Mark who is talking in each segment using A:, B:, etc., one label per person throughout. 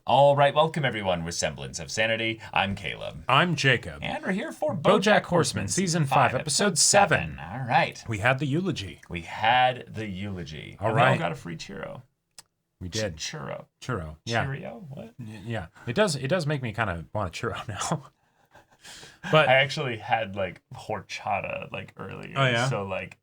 A: All right, welcome everyone with Semblance of Sanity. I'm Caleb.
B: I'm Jacob.
A: And we're here for
B: BoJack Horseman, Season 5, Episode 7.
A: All right.
B: We had the eulogy.
A: We had the eulogy.
B: All
A: and
B: right.
A: we all got a free churro.
B: We did.
A: Churro.
B: Churro. Yeah.
A: Cheerio? What?
B: Yeah. It does make me kind of want a churro now. But
A: I actually had like horchata like earlier.
B: Oh, yeah?
A: So like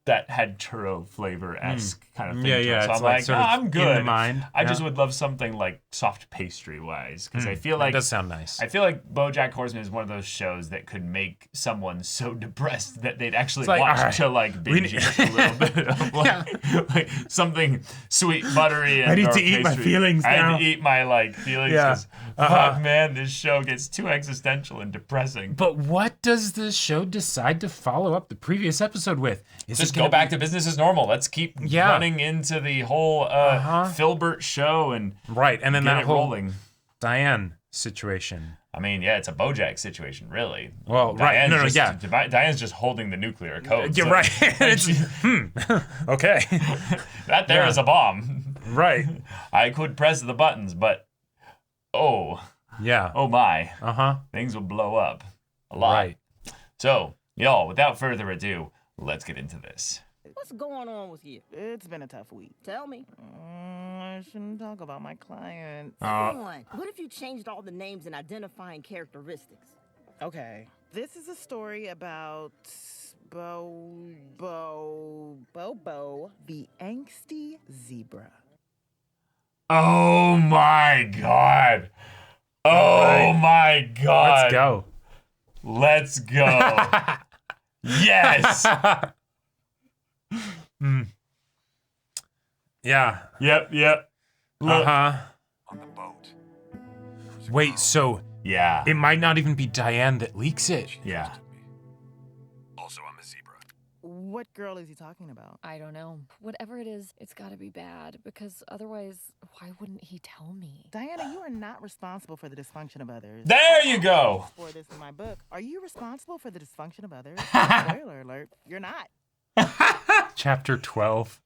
A: that had churro flavor-esque kind of thing.
B: Yeah,
A: to
B: yeah,
A: it. So
B: it's
A: I'm
B: like
A: like,
B: sort of
A: I'm good.
B: in the mind.
A: I
B: Yeah.
A: just would love something like soft pastry-wise because I feel like
B: it does sound nice.
A: I feel like BoJack Horseman is one of those shows that could make someone so depressed that they'd actually
B: It's like,
A: want
B: all right,
A: to like binge just a little bit of like something sweet, buttery, and
B: I need
A: or
B: to eat my
A: pastry.
B: feelings
A: I
B: now.
A: need to eat my like feelings.
B: Yeah.
A: 'Cause, fuck, man, this show gets too existential and depressing.
B: But what does the show decide to follow up the previous episode with? Is
A: Just
B: it
A: go
B: gonna
A: back to business as normal. Let's keep
B: Yeah.
A: running into the whole Filbert show and
B: right? And then
A: get
B: that
A: it
B: whole
A: rolling.
B: Diane situation.
A: I mean, yeah, it's a BoJack situation, really.
B: Well, right. No,
A: Diane's just holding the nuclear code.
B: You're
A: so-
B: right. It's, okay.
A: That there
B: Yeah.
A: is a bomb.
B: Right.
A: I could press the buttons, but oh
B: Yeah.
A: my,
B: Uh-huh.
A: things will blow up a lot.
B: Right.
A: So, y'all, without further ado, let's get into this.
C: What's going on with you?
D: It's been a tough week.
C: Tell me.
D: I shouldn't talk about my client.
C: Come on. What if you changed all the names and identifying characteristics?
D: Okay. This is a story about Bobo, the angsty zebra.
A: Oh my god. Oh my god.
B: Let's go.
A: Let's go. Yes.
B: Yeah.
A: Yep. Look.
B: Uh-huh.
E: On the boat.
B: Wait, so
A: Yeah.
B: it might not even be Diane that leaks it.
A: Yeah.
E: Also, I'm a zebra.
D: What girl is he talking about?
F: I don't know. Whatever it is, it's gotta be bad, because otherwise, why wouldn't he tell me?
D: Diana, you are not responsible for the dysfunction of others.
A: There you go.
D: For this in my book. Are you responsible for the dysfunction of others? Spoiler alert, you're not.
B: Chapter 12.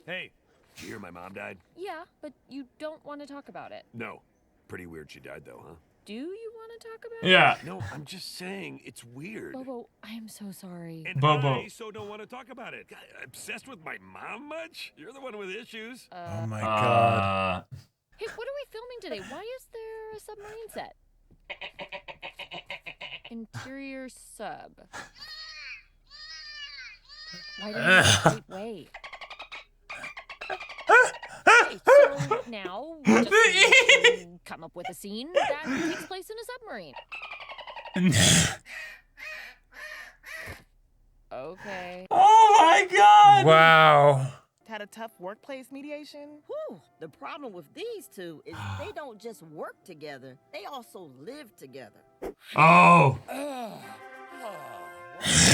E: Hey, did you hear my mom died?
F: Yeah, but you don't want to talk about it.
E: No. Pretty weird she died, though, huh?
F: Do you want to talk about
A: Yeah.
E: No, I'm just saying it's weird.
F: it? Bobo, I am so sorry.
E: And
A: Bobo.
E: I so don't want to talk about it. God, obsessed with my mom much? You're the one with issues.
B: Oh my god.
F: Hey, what are we filming today? Why is there a submarine set? Interior sub. Why didn't you wait? Okay, so now we just need to come up with a scene that takes place in a submarine. Okay.
A: Oh my god.
B: Wow.
D: Had a tough workplace mediation?
C: Whew. The problem with these two is they don't just work together, they also live together.
A: Oh.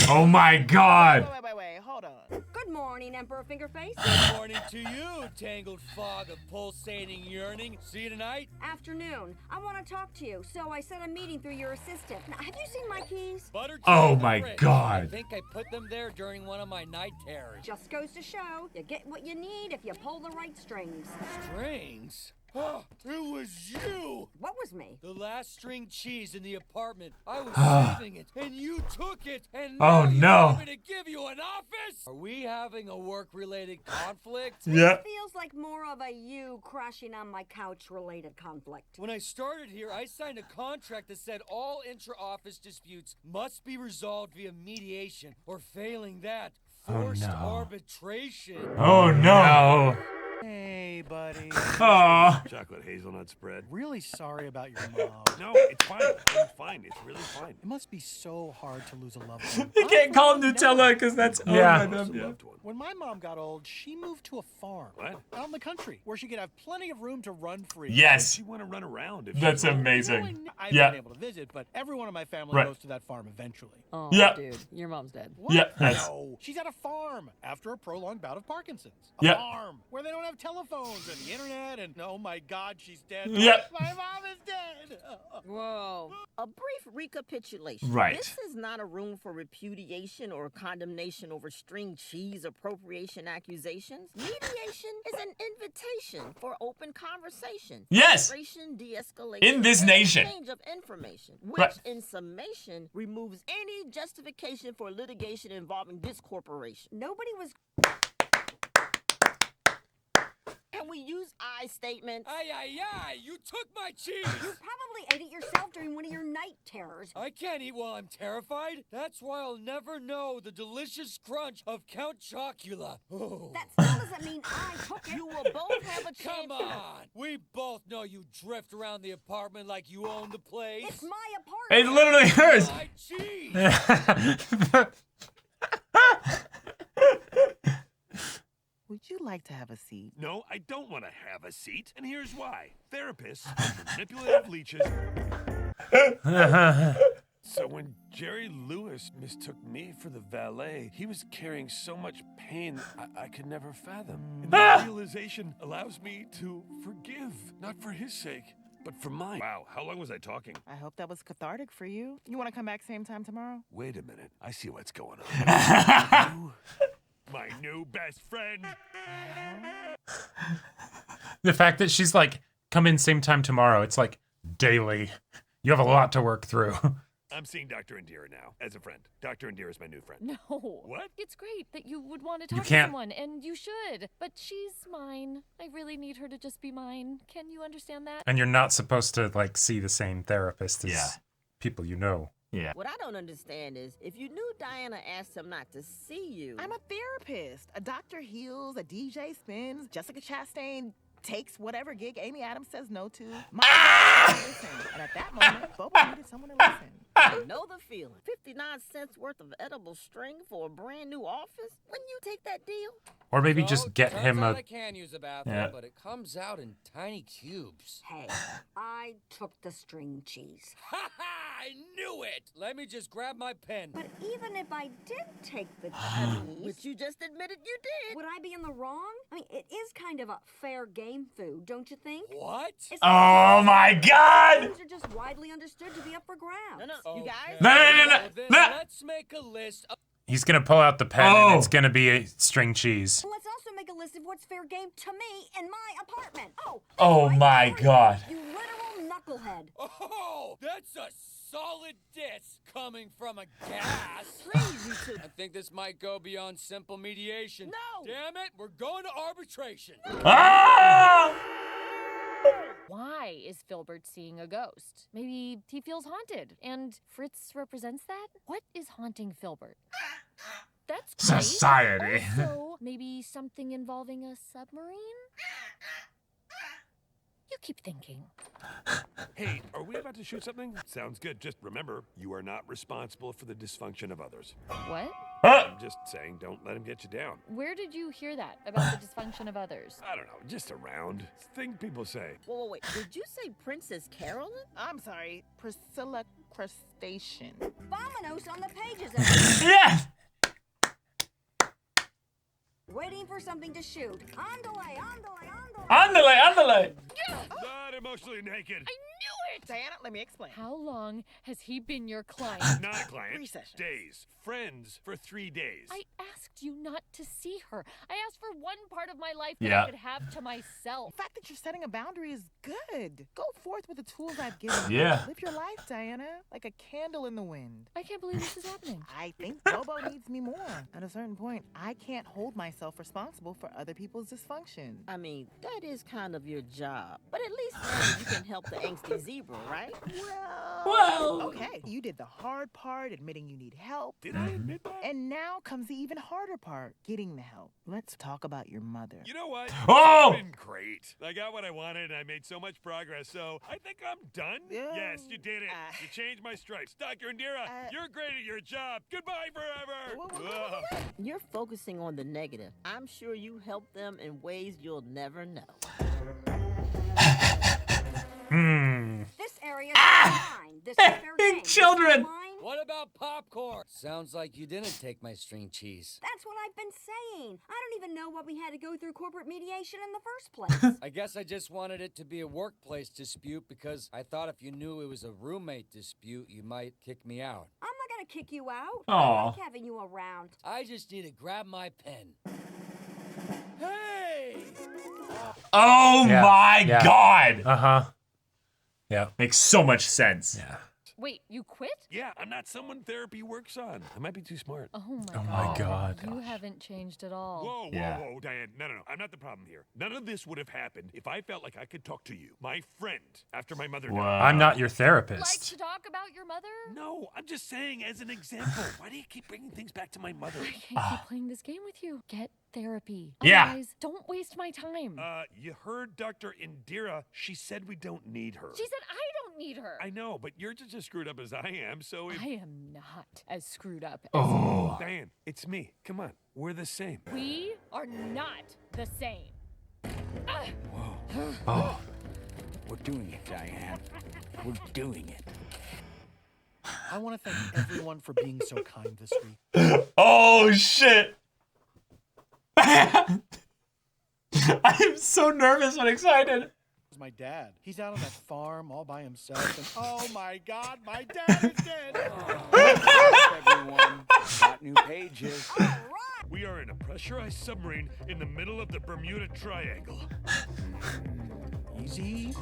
A: Oh my god.
D: Wait, hold on.
C: Good morning, Emperor Fingerface.
G: Good morning to you, tangled fog of pulsating yearning. See you tonight?
H: Afternoon. I want to talk to you, so I set a meeting through your assistant. Now, have you seen my keys?
G: Butter
A: Oh
G: chicken
A: my
G: fridge.
A: God.
G: I think I put them there during one of my night terrors.
H: Just goes to show you get what you need if you pull the right strings.
G: Strings? Oh, it was you!
H: What was me?
G: The last string cheese in the apartment. I was saving it, and you took it, and now
A: Oh,
G: you
A: no.
G: want me to give you an office? Are we having a work-related conflict?
A: Yeah.
H: Feels like more of a you crashing on my couch related conflict.
G: When I started here, I signed a contract that said all intra-office disputes must be resolved via mediation, or failing that, forced
B: no.
G: arbitration.
A: Oh no.
I: Hey, buddy.
A: Aw.
E: Chocolate hazelnut spread.
I: Really sorry about your mom.
E: No, it's fine. It's fine. It's really fine.
I: It must be so hard to lose a loved one.
A: You can't call him Nutella because that's
B: Yeah.
A: oh, my
E: Lost a
A: God.
E: loved one.
I: When my mom got old, she moved to a farm
E: What?
I: out in the country where she could have plenty of room to run free.
A: Yes.
E: She want to run around. If
A: That's
E: she wants.
A: amazing.
I: I've
A: Yeah.
I: been able to visit, but everyone in my family
A: Right.
I: goes to that farm eventually.
F: Oh,
A: Yeah.
F: dude, your mom's dead.
I: What?
A: Yeah, that's-
I: No, she's at a farm after a prolonged bout of Parkinson's.
A: Yeah.
I: A farm where they don't have telephones and the internet, and oh my God, she's dead.
B: Yep.
I: My mom is dead.
C: Whoa. A brief recapitulation.
A: Right.
C: This is not a room for repudiation or condemnation over string cheese appropriation accusations. Mediation is an invitation for open conversation.
A: Yes.
C: Frustration, de-escalation,
A: In this
C: and
A: nation.
C: exchange of information, which
A: Right.
C: in summation removes any justification for litigation involving this corporation.
H: Nobody was.
C: Can we use I statements?
G: Ay, ay, ay, you took my cheese!
H: You probably ate it yourself during one of your night terrors.
G: I can't eat while I'm terrified. That's why I'll never know the delicious crunch of Count Chocula. Oh.
H: That still doesn't mean I took it.
C: You will both have a chance.
G: Come on! We both know you drift around the apartment like you own the place.
H: It's my apartment.
A: It's literally hers.
G: My cheese!
D: Would you like to have a seat?
E: No, I don't want to have a seat, and here's why. Therapists are manipulative leeches. So when Jerry Lewis mistook me for the valet, he was carrying so much pain I could never fathom. And the realization allows me to forgive, not for his sake, but for mine. Wow, how long was I talking?
D: I hope that was cathartic for you. You want to come back same time tomorrow?
E: Wait a minute, I see what's going on. My new best friend.
B: The fact that she's like, come in same time tomorrow. It's like daily. You have a lot to work through.
E: I'm seeing Dr. Indira now, as a friend. Dr. Indira is my new friend.
F: No.
E: What?
F: It's great that you would want to
B: You
F: talk to
B: can't-
F: someone, and you should. But she's mine. I really need her to just be mine. Can you understand that?
B: And you're not supposed to like see the same therapist as
A: Yeah.
B: people you know.
A: Yeah.
C: What I don't understand is if you knew Diana asked him not to see you.
D: I'm a therapist. A doctor heals, a DJ spins, Jessica Chastain takes whatever gig Amy Adams says no to. My listen. And at that moment, Bobo needed someone to listen.
C: I know the feeling. 59 cents worth of edible string for a brand new office? Wouldn't you take that deal?
B: Or maybe
G: So,
B: just get
G: turns
B: him
G: out
B: a.
G: I can use a bathroom,
A: Yeah.
G: but it comes out in tiny cubes.
H: Hey, I took the string cheese.
G: Ha ha! I knew it! Let me just grab my pen.
H: But even if I did take the
C: Which
H: cheese,
C: you just admitted you did.
H: would I be in the wrong? I mean, it is kind of a fair game food, don't you think?
G: What?
H: It's
A: Oh my God!
H: Things are just widely understood to be up for grabs.
C: No, you guys?
B: No, no, no, no,
G: Well, then
B: no.
G: let's make a list of...
B: He's gonna pull out the pen
A: Oh.
B: and it's gonna be a string cheese.
H: Let's also make a list of what's fair game to me in my apartment. Oh, that's
A: Oh
H: right,
A: my
H: for
A: God.
H: You literal knucklehead.
G: Oh, that's a solid diss coming from a gas.
C: Please, you two.
G: I think this might go beyond simple mediation.
C: No.
G: Damn it, we're going to arbitration.
A: Ah!
F: Why is Filbert seeing a ghost? Maybe he feels haunted, and Fritz represents that? What is haunting Filbert? That's great.
B: Society.
F: Also, maybe something involving a submarine? You keep thinking.
E: Hey, are we about to shoot something? Sounds good. Just remember, you are not responsible for the dysfunction of others.
F: What?
E: I'm just saying, don't let him get you down.
F: Where did you hear that about the dysfunction of others?
E: I don't know, just around. Thing people say.
C: Wait. Did you say Princess Carolyn?
D: I'm sorry, Priscilla Crustacean.
H: Vamonos on the pages.
A: Yes!
H: Waiting for something to shoot. Andale, andale, andale.
A: Andale, andale!
E: Not emotionally naked.
F: I knew it!
D: Diana, let me explain.
F: How long has he been your client?
E: Not a client.
D: 3 sessions.
E: Days. Friends for 3 days.
F: I asked you not to see her. I asked for one part of my life that
A: Yeah.
F: I could have to myself.
D: The fact that you're setting a boundary is good. Go forth with the tools I've given you.
A: Yeah.
D: Live your life, Diana, like a candle in the wind.
F: I can't believe this is happening.
D: I think Bobo needs me more. At a certain point, I can't hold myself responsible for other people's dysfunction.
C: I mean, that is kind of your job. But at least now you can help the angsty zebra, right?
A: Well.
D: Okay, you did the hard part, admitting you need help.
E: Did I admit that?
D: And now comes the even harder part, getting the help. Let's talk about your mother.
E: You know what?
A: Oh!
E: It's been great. I got what I wanted, and I made so much progress, so I think I'm done.
D: Yeah.
E: Yes, you did it. You changed my stripes. Dr. Indira, you're great at your job. Goodbye forever. Ugh.
C: You're focusing on the negative. I'm sure you help them in ways you'll never know.
H: This area is mine. This is fair game.
A: Children.
H: Mine.
G: What about popcorn. Sounds like you didn't take my string cheese.
H: That's what I've been saying. I don't even know why we had to go through corporate mediation in the first place.
G: I guess I just wanted it to be a workplace dispute because I thought if you knew it was a roommate dispute, you might kick me out.
H: I'm not gonna kick you out.
A: Aw.
H: I like having you around.
G: I just need to grab my pen. Hey!
A: Oh
B: Yeah,
A: my
B: yeah.
A: god!
B: Uh-huh. Yeah.
A: Makes so much sense.
B: Yeah.
F: Wait, you quit?
E: Yeah, I'm not someone therapy works on. I might be too smart.
F: Oh my
B: Oh
F: god.
B: my god.
F: You haven't changed at all.
E: Whoa,
A: Yeah.
E: whoa, Diane. No. I'm not the problem here. None of this would have happened if I felt like I could talk to you, my friend, after my mother
A: Whoa.
E: died.
B: I'm not your
F: Like
B: therapist.
F: to talk about your mother?
E: No, I'm just saying as an example. Why do you keep bringing things back to my mother?
F: I can't keep playing this game with you. Get therapy.
A: Yeah.
F: Otherwise, don't waste my time.
E: You heard Dr. Indira. She said we don't need her.
F: She said I don't need her.
E: I know, but you're just as screwed up as I am, so if...
F: I am not as screwed up as
A: Oh.
E: Diane, it's me. Come on, we're the same.
F: we are not the same.
A: Oh.
I: We're doing it, Diane. We're doing it. I want to thank everyone for being so kind this week.
A: Oh shit! I am so nervous and excited.
I: It's my dad. He's out on that farm all by himself, and oh my God, my dad is dead.
J: Everyone got new pages.
E: We are in a pressurized submarine in the middle of the Bermuda Triangle.
I: Easy.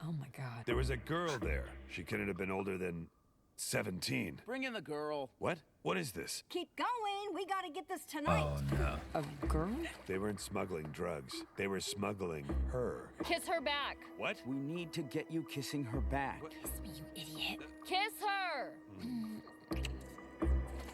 F: Oh my god.
E: There was a girl there. She couldn't have been older than 17.
J: Bring in the girl.
E: What? What is this?
H: Keep going. We gotta get this tonight.
B: no.
F: A girl?
E: They weren't smuggling drugs. They were smuggling her.
F: Kiss her back.
E: What?
J: We need to get you kissing her back.
F: Kiss me, you idiot. Kiss her.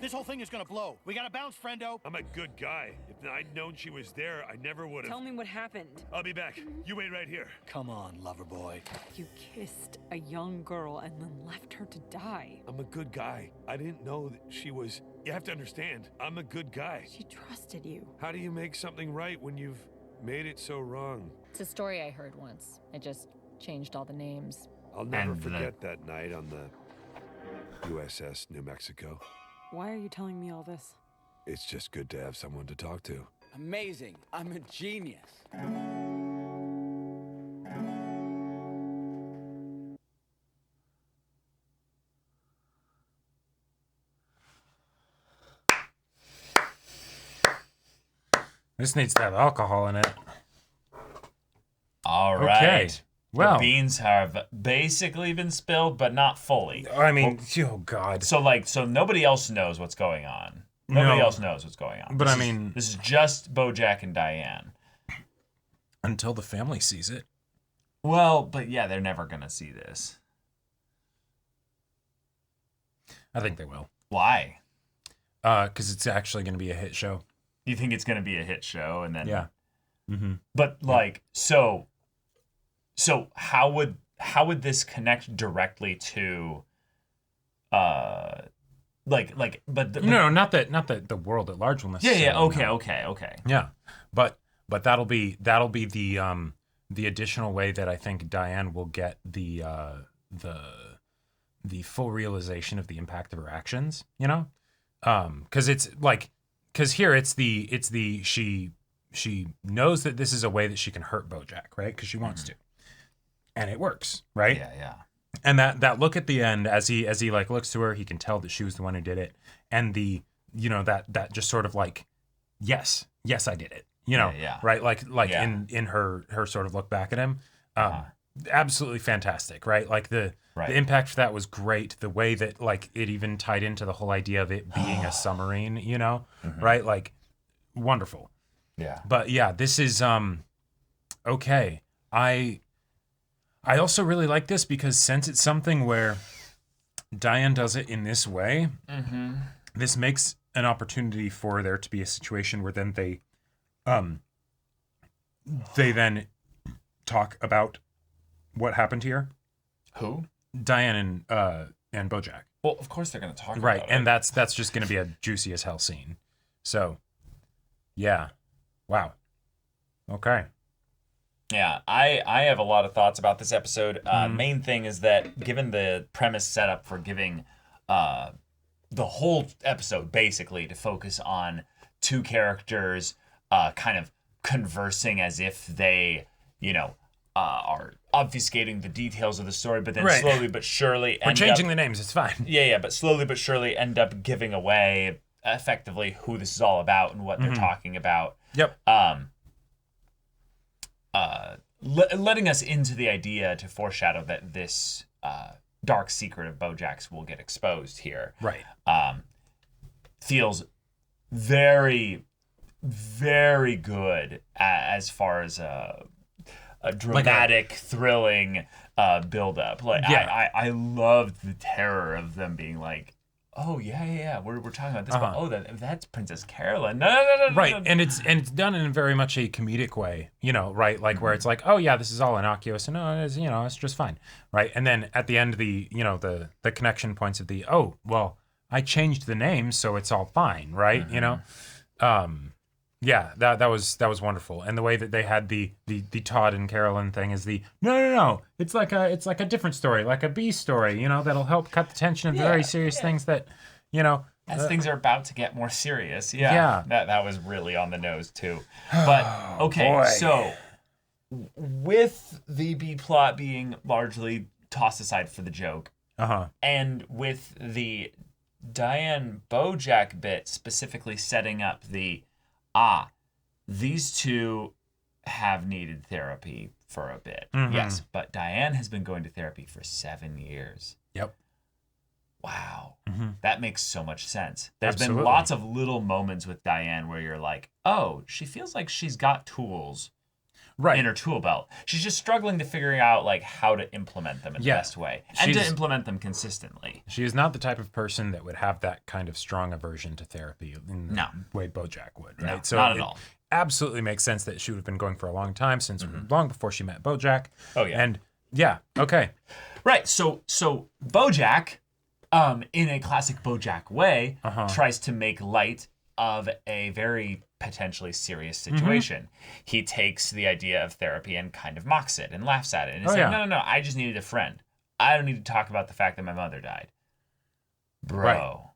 I: This whole thing is gonna blow. We gotta bounce, friendo.
E: I'm a good guy. If I'd known she was there, I never would have.
K: Tell me what happened.
E: I'll be back. You wait right here.
I: Come on, lover boy.
K: You kissed a young girl and then left her to die.
E: I'm a good guy. I didn't know that she was... You have to understand, I'm a good guy.
K: She trusted you.
E: How do you make something right when you've made it so wrong?
F: It's a story I heard once. I just changed all the names.
E: I'll never
A: And the-
E: forget that night on the USS New Mexico.
K: Why are you telling me all this?
E: It's just good to have someone to talk to.
J: Amazing. I'm a genius.
B: This needs to have alcohol in it.
A: All right.
B: Okay. Well,
A: the beans have basically been spilled, but not fully.
B: I mean, oh god.
A: So nobody else knows what's going on. Nobody
B: No.
A: else knows what's going on.
B: But
A: This
B: I
A: is-
B: mean-
A: this is just BoJack and Diane.
B: Until the family sees it.
A: Well, but yeah, they're never gonna see this.
B: I think they will.
A: Why?
B: Because it's actually going to be a hit show.
A: You think it's gonna be a hit show, and then
B: Yeah. Mm-hmm.
A: But like, so how would this connect directly to, but
B: No, not that the world at large will necessarily.
A: yeah,
B: know.
A: okay.
B: Yeah, but that'll be the additional way that I think Diane will get the full realization of the impact of her actions. You know, because here it's the she knows that this is a way that she can hurt BoJack, right? Because she wants to, and it works, right?
A: Yeah.
B: And that look at the end as he like looks to her, he can tell that she was the one who did it, and that just sort of like, yes, I did it,
A: Yeah.
B: right? Like
A: Yeah.
B: in her sort of look back at him, absolutely fantastic, right? Like the impact for that was great. The way that like it even tied into the whole idea of it being a submarine, right? Like wonderful.
A: Yeah.
B: But yeah, this is okay. I also really like this because since it's something where Diane does it in this way, this makes an opportunity for there to be a situation where then they then talk about what happened here.
A: Who?
B: Diane and BoJack.
A: Well, of course they're gonna talk
B: Right,
A: about
B: and
A: it.
B: that's just going to be a juicy as hell scene. So, yeah, wow, okay.
A: Yeah, I have a lot of thoughts about this episode. Main thing is that given the premise setup for giving the whole episode basically to focus on two characters kind of conversing as if they, are obfuscating the details of the story, but then slowly but surely
B: we're changing the names. It's fine.
A: Yeah, but slowly but surely end up giving away effectively who this is all about and what they're talking about.
B: Yep.
A: Letting us into the idea to foreshadow that this dark secret of BoJack's will get exposed here.
B: Right.
A: Feels very, very good as far as a dramatic, thrilling build-up. I loved the terror of them being like, oh yeah, we're talking about this, but that's Princess Carolyn. No.
B: Right, and it's done in very much a comedic way, right? Like where it's like, oh yeah, this is all innocuous, and it's just fine, right? And then at the end, the connection points of the, oh well, I changed the name, so it's all fine, right? Yeah, that was wonderful, and the way that they had the Todd and Carolyn thing is the no, it's like a different story, like a B story, that'll help cut the tension of the very serious things that,
A: as things are about to get more serious. Yeah. That was really on the nose too. But okay, so with the B plot being largely tossed aside for the joke, and with the Diane BoJack bit specifically setting up these two have needed therapy for a bit. Yes, but Diane has been going to therapy for 7 years.
B: Yep.
A: Wow. That makes so much sense. There's
B: Absolutely.
A: been lots of little moments with Diane where you're like, oh, she feels like she's got tools in her tool belt. She's just struggling to figure out like how to implement them in the best way and to implement them consistently.
B: She is not the type of person that would have that kind of strong aversion to therapy in the way BoJack would, right?
A: No,
B: so
A: not at all.
B: Absolutely makes sense that she would have been going for a long time, since long before she met BoJack.
A: Oh yeah.
B: And okay.
A: Right. So BoJack, in a classic BoJack way, tries to make light of a very potentially serious situation. He takes the idea of therapy and kind of mocks it and laughs at it. And he's like, no, I just needed a friend. I don't need to talk about the fact that my mother died. Bro.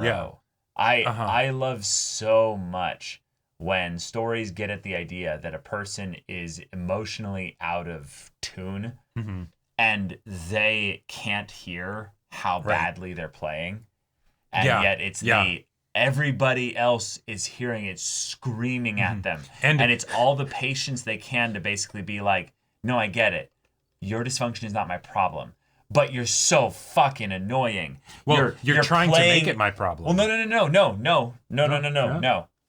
B: Yeah.
A: I love so much when stories get at the idea that a person is emotionally out of tune and they can't hear how badly they're playing. And yet it's everybody else is hearing it screaming at them. And it's all the patience they can to basically be like, no, I get it. Your dysfunction is not my problem. But you're so fucking annoying.
B: Well, you're trying to make it my problem.
A: Well,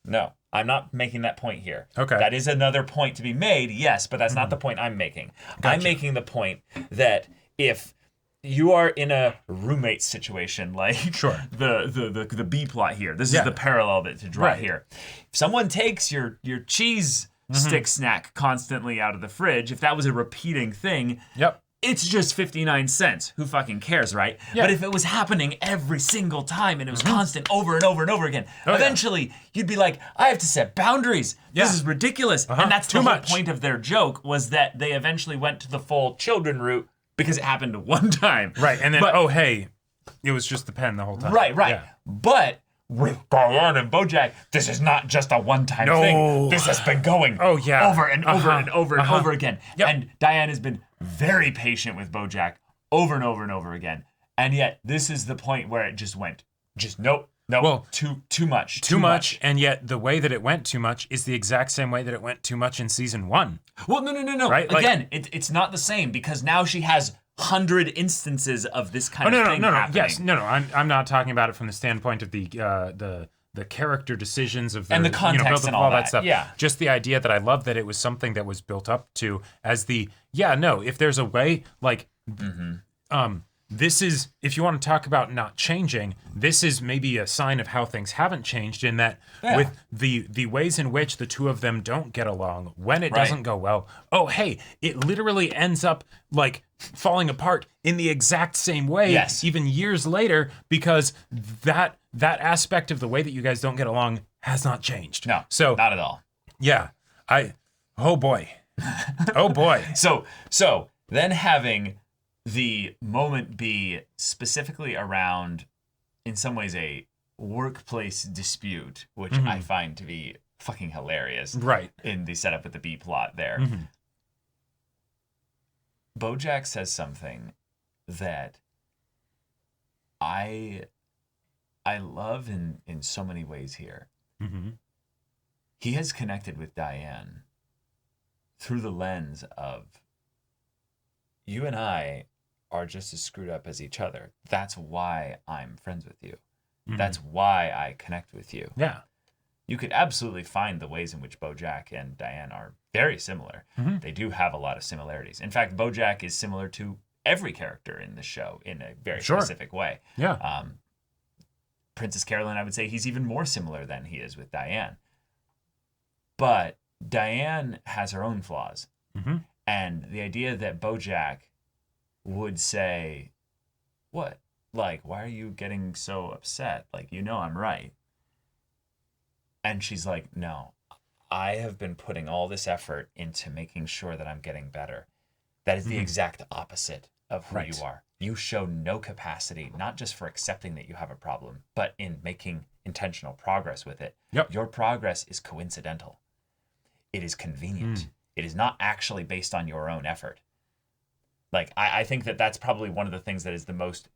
A: no. I'm not making that point here.
B: Okay.
A: That is another point to be made, yes, but that's not the point I'm making.
B: Gotcha.
A: I'm making the point that if you are in a roommate situation, like the B plot here, this is the parallel that to draw here. If someone takes your cheese stick snack constantly out of the fridge, if that was a repeating thing, it's just 59 cents. Who fucking cares, right?
B: Yeah.
A: But if it was happening every single time and it was constant over and over and over again, eventually you'd be like, I have to set boundaries. This is ridiculous. And that's the whole point of their joke, was that they eventually went to the full children route because it happened one time.
B: Right, and then, it was just the pen the whole time.
A: Right.
B: Yeah.
A: But with Diane and BoJack, this is not just a one-time thing. This has been going over and over and over and over again.
B: Yep.
A: And Diane has been very patient with BoJack over and over and over again. And yet, this is the point where it just went, nope, too much.
B: Too much, and yet the way that it went too much is the exact same way that it went too much in season 1.
A: Well, no.
B: Right?
A: Again, it's not the same, because now she has 100 instances of this kind of thing happening.
B: Yes, I'm not talking about it from the standpoint of the character decisions of
A: and the context and all that
B: stuff.
A: Yeah,
B: just the idea that I love that it was something that was built up to as if there's a way, like, this is, if you want to talk about not changing, this is maybe a sign of how things haven't changed, in that with the ways in which the two of them don't get along, when it doesn't go well, it literally ends up like falling apart in the exact same way, even years later, because that aspect of the way that you guys don't get along has not changed.
A: No,
B: so
A: not at all.
B: Yeah, oh boy. Oh boy.
A: So then having the moment be specifically around, in some ways, a workplace dispute, which I find to be fucking hilarious.
B: Right.
A: In the setup with the B plot there. BoJack says something that I love in so many ways here. He has connected with Diane through the lens of, you and I are just as screwed up as each other. That's why I'm friends with you. That's why I connect with you.
B: Yeah.
A: You could absolutely find the ways in which BoJack and Diane are very similar. They do have a lot of similarities. In fact, BoJack is similar to every character in the show in a very specific way.
B: Yeah.
A: Princess Carolyn, I would say he's even more similar than he is with Diane. But Diane has her own flaws. And the idea that BoJack would say, what? Like, why are you getting so upset? Like, you know I'm right. And she's like, no, I have been putting all this effort into making sure that I'm getting better. That is the exact opposite of who you are. You show no capacity, not just for accepting that you have a problem, but in making intentional progress with it.
B: Yep.
A: Your progress is coincidental. It is convenient. It is not actually based on your own effort. Like, I think that that's probably one of the things that is the most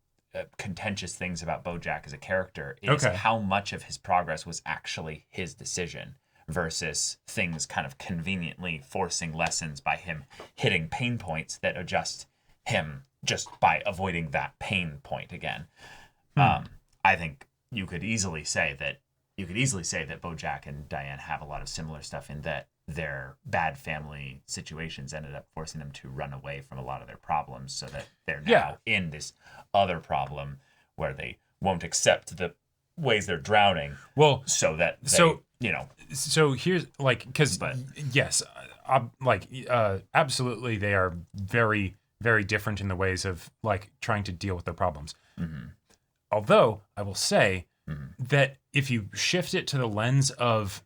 A: contentious things about BoJack as a character is how much of his progress was actually his decision versus things kind of conveniently forcing lessons by him hitting pain points that adjust him just by avoiding that pain point again. I think you could easily say that BoJack and Diane have a lot of similar stuff in that their bad family situations ended up forcing them to run away from a lot of their problems so that they're now in this other problem where they won't accept the ways they're drowning.
B: Well,
A: so that they,
B: So here's like, because yes, absolutely they are very, very different in the ways of like trying to deal with their problems. Although I will say that if you shift it to the lens of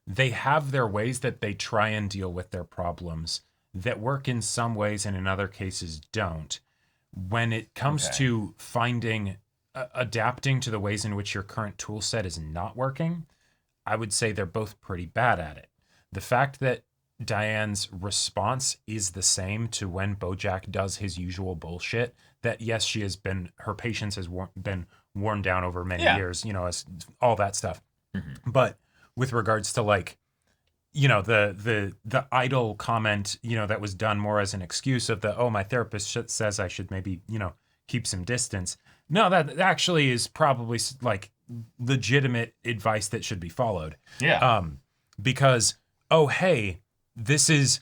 B: they have their ways that they try and deal with their problems that work in some ways and in other cases don't. When it comes to finding, adapting to the ways in which your current tool set is not working, I would say they're both pretty bad at it. The fact that Diane's response is the same to when BoJack does his usual bullshit, that yes, her patience has been worn down over many years, as all that stuff. But with regards to like, the idle comment, that was done more as an excuse of my therapist says I should maybe, keep some distance. No, that actually is probably like legitimate advice that should be followed.
A: Yeah.
B: Because, hey, this is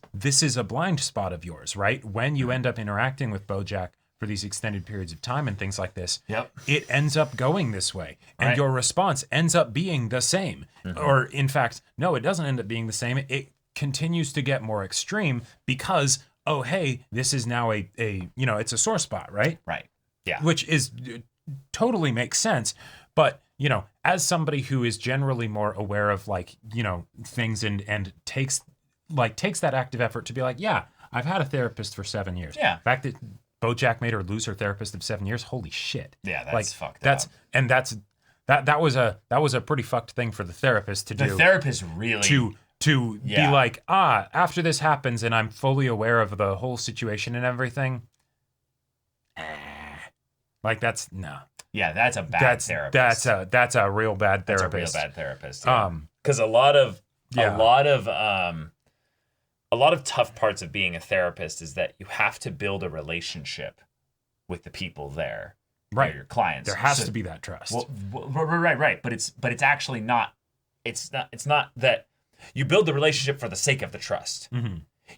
B: a blind spot of yours, right? When you end up interacting with BoJack for these extended periods of time and things like this, it ends up going this way. And your response ends up being the same. Or in fact, no, it doesn't end up being the same. It continues to get more extreme because, hey, this is now it's a sore spot, right?
A: Right. Yeah.
B: Which is totally makes sense. But, as somebody who is generally more aware of like, things and takes that active effort to be like, yeah, I've had a therapist for 7 years.
A: Yeah.
B: The fact that BoJack made her lose her therapist of 7 years, holy shit.
A: Yeah, that's fucked up.
B: That was a pretty fucked thing for the therapist to do.
A: The therapist really
B: to be like, after this happens and I'm fully aware of the whole situation and everything. Like that's no.
A: Yeah, that's a bad therapist.
B: That's a real bad therapist.
A: That's a real bad therapist. Yeah. Because a lot of tough parts of being a therapist is that you have to build a relationship with the people there,
B: right?
A: Your clients.
B: There has to be that trust.
A: Right. But it's actually not. It's not that you build the relationship for the sake of the trust.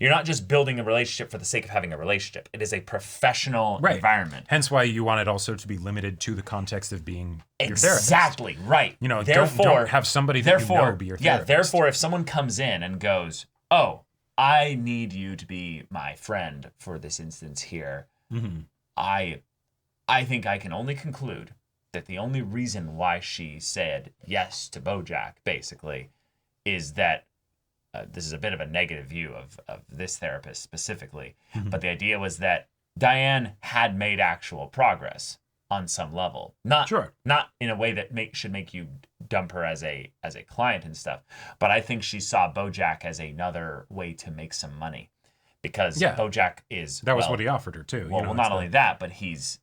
A: You're not just building a relationship for the sake of having a relationship. It is a professional environment.
B: Hence why you want it also to be limited to the context of being your therapist.
A: Exactly, right.
B: Therefore, don't have somebody that you know be your therapist.
A: Yeah, therefore, if someone comes in and goes, I need you to be my friend for this instance here, I think I can only conclude that the only reason why she said yes to BoJack, basically, is that this is a bit of a negative view of this therapist specifically, but the idea was that Diane had made actual progress on some level. Not in a way that should make you dump her as a client and stuff, but I think she saw BoJack as another way to make some money, because BoJack is
B: that was what he offered her too.
A: Well, not only that, but he's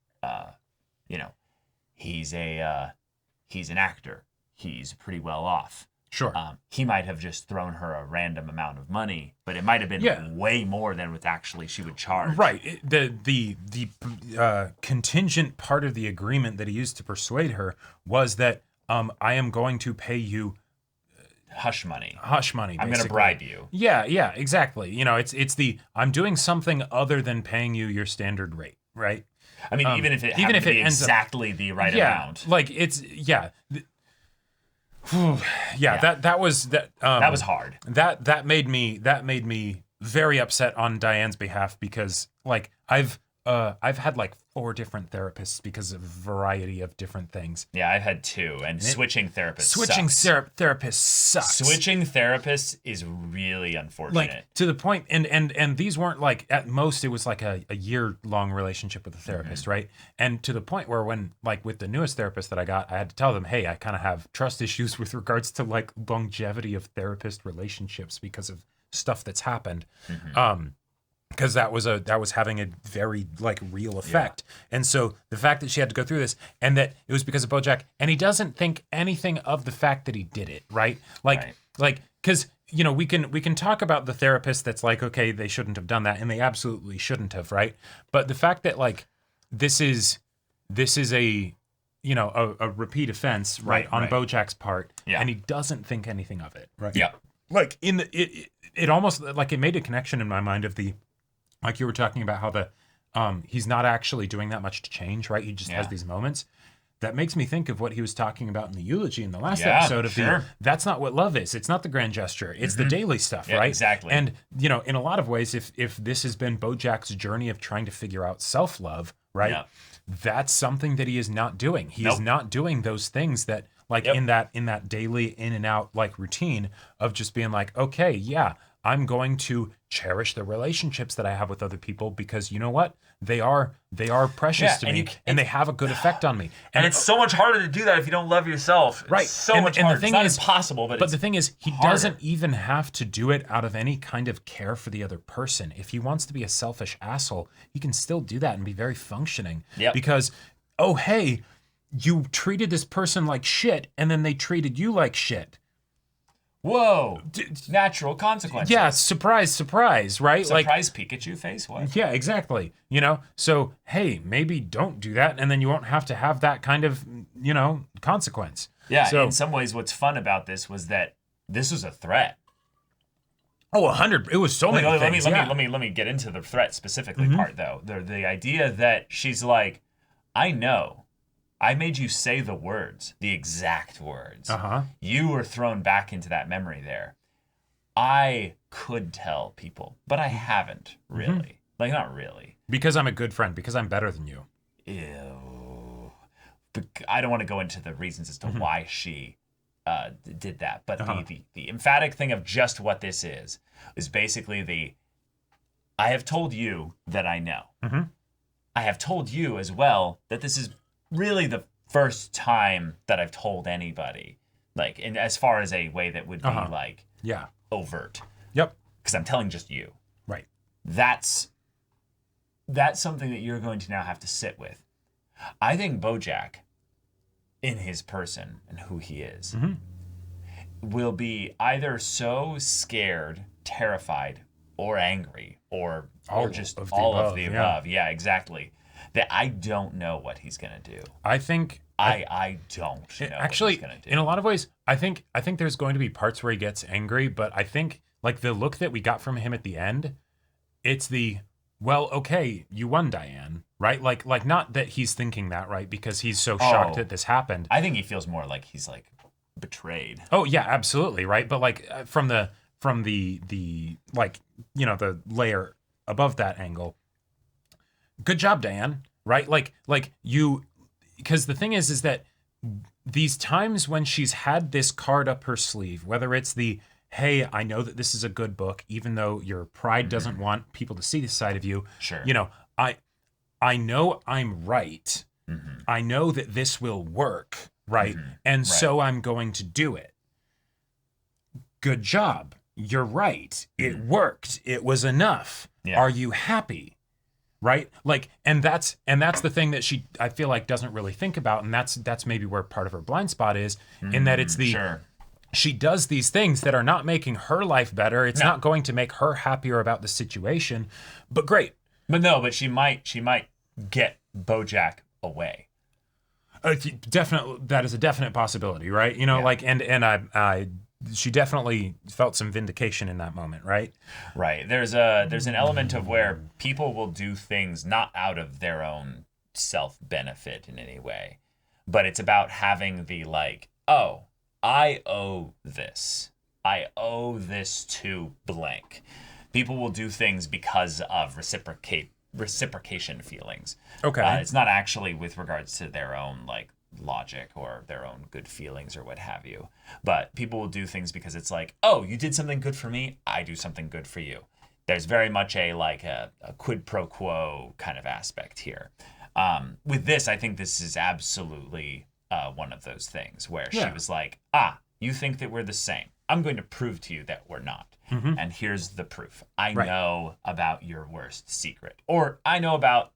A: he's an actor. He's pretty well off.
B: Sure.
A: He might have just thrown her a random amount of money, but it might have been way more than what actually she would charge.
B: Right. The contingent part of the agreement that he used to persuade her was that I am going to pay you
A: hush money.
B: Hush money.
A: I'm going to bribe you.
B: Yeah, exactly. It's the I'm doing something other than paying you your standard rate, right?
A: I mean, even if it ends exactly the right amount.
B: Like it's that was
A: hard.
B: That made me very upset on Diane's behalf, because like I've had like 4 different therapists because of a variety of different things.
A: Yeah, I've had 2, and switching therapists
B: therapists sucks.
A: Switching therapists is really unfortunate.
B: Like to the point, and these weren't like, at most it was like a year-long relationship with a therapist, right? And to the point where when, like with the newest therapist that I got, I had to tell them, hey, I kind of have trust issues with regards to like longevity of therapist relationships because of stuff that's happened. Because that was having a very like real effect. And so the fact that she had to go through this, and that it was because of BoJack, and he doesn't think anything of the fact that he did it, right? Like because we can talk about the therapist that's like, okay, they shouldn't have done that, and they absolutely shouldn't have, right? But the fact that like this is a a repeat offense, right, on BoJack's part, and he doesn't think anything of it, right?
A: Yeah.
B: Like it almost like it made a connection in my mind of the, like you were talking about how the he's not actually doing that much to change, right? He just has these moments. That makes me think of what he was talking about in the eulogy in the last episode of that's not what love is. It's not the grand gesture. It's the daily stuff, right?
A: Exactly.
B: And in a lot of ways, if this has been BoJack's journey of trying to figure out self-love, right? That's something that he is not doing. He is not doing those things that like in that daily in and out like routine of just being like, okay, I'm going to cherish the relationships that I have with other people, because you know what? They are precious to me, and they have a good effect on me.
A: And it's so much harder to do that if you don't love yourself.
B: Right.
A: It's so much harder. It's not impossible, but
B: the thing is, he doesn't even have to do it out of any kind of care for the other person. If he wants to be a selfish asshole, he can still do that and be very functioning. Because, oh, hey, you treated this person like shit, and then they treated you like shit.
A: Whoa! Natural consequences.
B: Yeah, surprise, right?
A: Surprise Pikachu face, what?
B: Yeah, exactly. So, hey, maybe don't do that, and then you won't have to have that kind of, consequence.
A: Yeah,
B: so,
A: in some ways, what's fun about this was that this was a threat.
B: Oh, 100. It was so many things.
A: Let me get into the threat specifically part, though. The idea that she's like, I know. I made you say the words, the exact words. You were thrown back into that memory there. I could tell people, but I haven't really. Like, not really.
B: Because I'm a good friend, because I'm better than you.
A: Ew. But I don't want to go into the reasons as to why she did that. But the emphatic thing of just what this is basically I have told you that I know. I have told you as well that this is really the first time that I've told anybody, like, in as far as a way that would be like overt.
B: Yep.
A: Because I'm telling just you.
B: Right.
A: That's something that you're going to now have to sit with. I think BoJack, in his person and who he is, will be either so scared, terrified, or angry, or just all of the above. Yeah, exactly. That I don't know what he's gonna do.
B: I think
A: I don't know
B: actually,
A: what he's gonna do.
B: In a lot of ways, I think there's going to be parts where he gets angry, but I think like the look that we got from him at the end, it's the, well, okay, you won, Diane, right? Like not that he's thinking that, right? Because he's so shocked that this happened.
A: I think he feels more like he's like betrayed.
B: Oh yeah, absolutely, right? But like from the like, the layer above that angle. Good job, Diane, right? Like you, because the thing is that these times when she's had this card up her sleeve, whether it's the, hey, I know that this is a good book, even though your pride doesn't want people to see this side of you.
A: Sure.
B: You know, I know I'm right. I know that this will work, right? And so I'm going to do it. Good job. You're right. It worked. It was enough.
A: Yeah.
B: Are you happy? Right? Like, and that's the thing that she, I feel like, doesn't really think about, and that's maybe where part of her blind spot is, in that it's the
A: Sure.
B: she does these things that are not making her life better. It's not going to make her happier about the situation. But great.
A: But she might get BoJack away.
B: Definitely, that is a definite possibility, right? You know,
A: Yeah.
B: like, and I she definitely felt some vindication in that moment, right?
A: Right. There's an element of where people will do things not out of their own self-benefit in any way, but it's about having the like, oh, I owe this. I owe this to blank. People will do things because of reciprocation feelings.
B: Okay.
A: It's not actually with regards to their own like logic or their own good feelings or what have you. But people will do things because it's like, oh, you did something good for me, I do something good for you. There's very much a quid pro quo kind of aspect here. With this, I think this is absolutely one of those things where she was like, you think that we're the same. I'm going to prove to you that we're not. And here's the proof. I know about your worst secret. Or I know about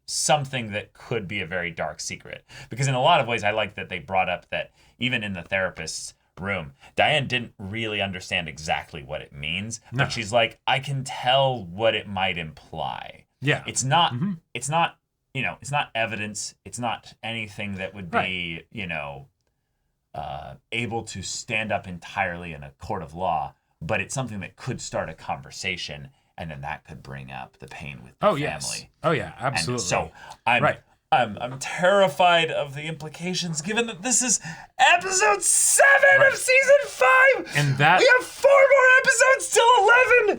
A: something that could be a very dark secret. Because in a lot of ways, I like that they brought up that even in the therapist's room, Diane didn't really understand exactly what it means.
B: No.
A: But she's like, I can tell what it might imply.
B: Yeah.
A: It's not, it's not, it's not evidence. It's not anything that would be, able to stand up entirely in a court of law, but it's something that could start a conversation, and then that could bring up the pain with the family.
B: Yes. Oh yeah, absolutely.
A: And so I'm terrified of the implications, given that this is episode 7 of season 5,
B: and that
A: we have 4 more episodes till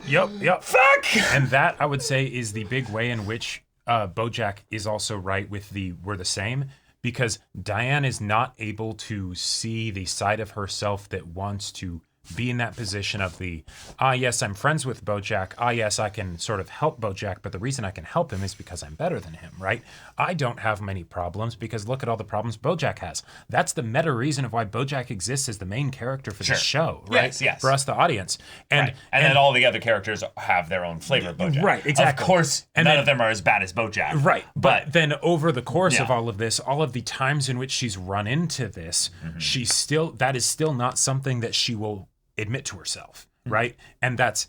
A: 11.
B: Yep.
A: Fuck.
B: And that, I would say, is the big way in which BoJack is also right with the we're the same, because Diane is not able to see the side of herself that wants to be in that position of the, yes, I'm friends with BoJack. Yes, I can sort of help BoJack, but the reason I can help him is because I'm better than him, right? I don't have many problems because look at all the problems BoJack has. That's the meta reason of why BoJack exists as the main character for the show, right?
A: Yes.
B: For us, the audience. And
A: then all the other characters have their own flavor of BoJack.
B: Right, exactly.
A: Of course,
B: and
A: none
B: then,
A: of them are as bad as BoJack.
B: Right. But then over the course of all of this, all of the times in which she's run into this, that is still not something that she will admit to herself, right? And that's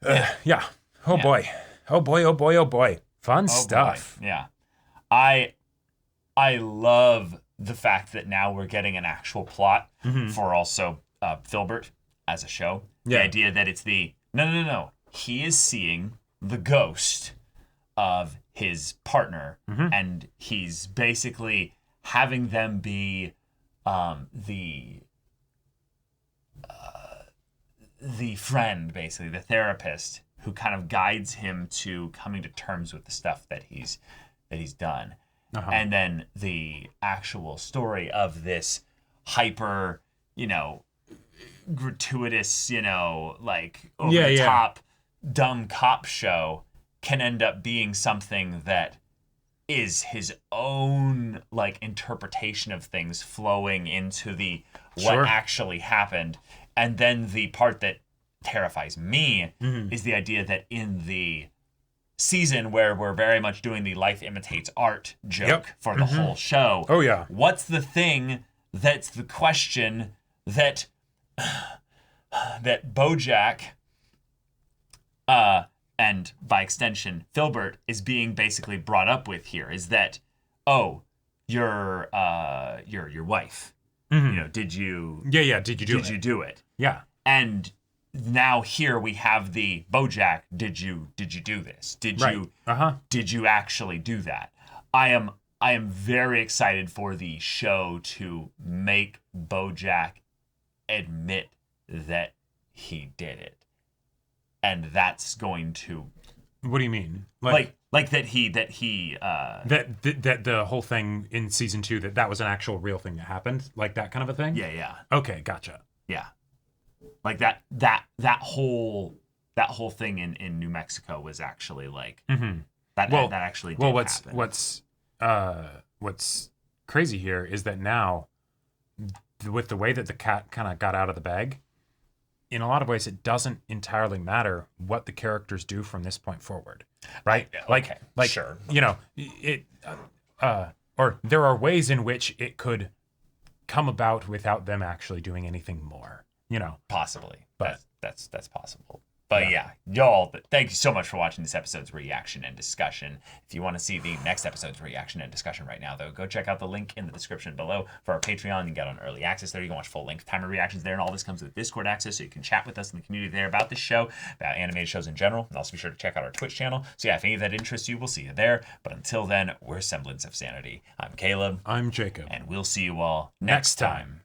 B: boy, fun stuff.
A: Boy. Yeah, I love the fact that now we're getting an actual plot for also Filbert as a show. The idea that it's no, he is seeing the ghost of his partner, and he's basically having them be the friend, basically the therapist, who kind of guides him to coming to terms with the stuff that he's done. And then the actual story of this hyper, gratuitous, like over the top dumb cop show can end up being something that is his own like interpretation of things flowing into the what actually happened. And then the part that terrifies me is the idea that in the season where we're very much doing the life imitates art joke for the whole show.
B: Oh, yeah.
A: What's the thing that's the question that BoJack and by extension Filbert is being basically brought up with here is that, your wife. Did you do it?
B: Yeah.
A: And now here we have the BoJack, did you do this? Did you actually do that? I am very excited for the show to make BoJack admit that he did it. And that's going to...
B: What do you mean?
A: Like that
B: the whole thing in season 2 that was an actual real thing that happened, like that kind of a thing?
A: Yeah.
B: Okay, gotcha.
A: Yeah. Like that whole thing in New Mexico was actually like that actually did happen.
B: What's crazy here is that now, with the way that the cat kind of got out of the bag, in a lot of ways, it doesn't entirely matter what the characters do from this point forward, right?
A: Okay,
B: like
A: sure.
B: You know, or there are ways in which it could come about without them actually doing anything more, you know.
A: Possibly,
B: but
A: that's possible. But yeah, y'all, thank you so much for watching this episode's reaction and discussion. If you want to see the next episode's reaction and discussion right now, though, go check out the link in the description below for our Patreon. You can get on early access there. You can watch full-length timer reactions there, and all this comes with Discord access, so you can chat with us in the community there about the show, about animated shows in general, and also be sure to check out our Twitch channel. So yeah, if any of that interests you, we'll see you there. But until then, we're Semblance of Sanity. I'm Caleb.
B: I'm Jacob.
A: And we'll see you all next time.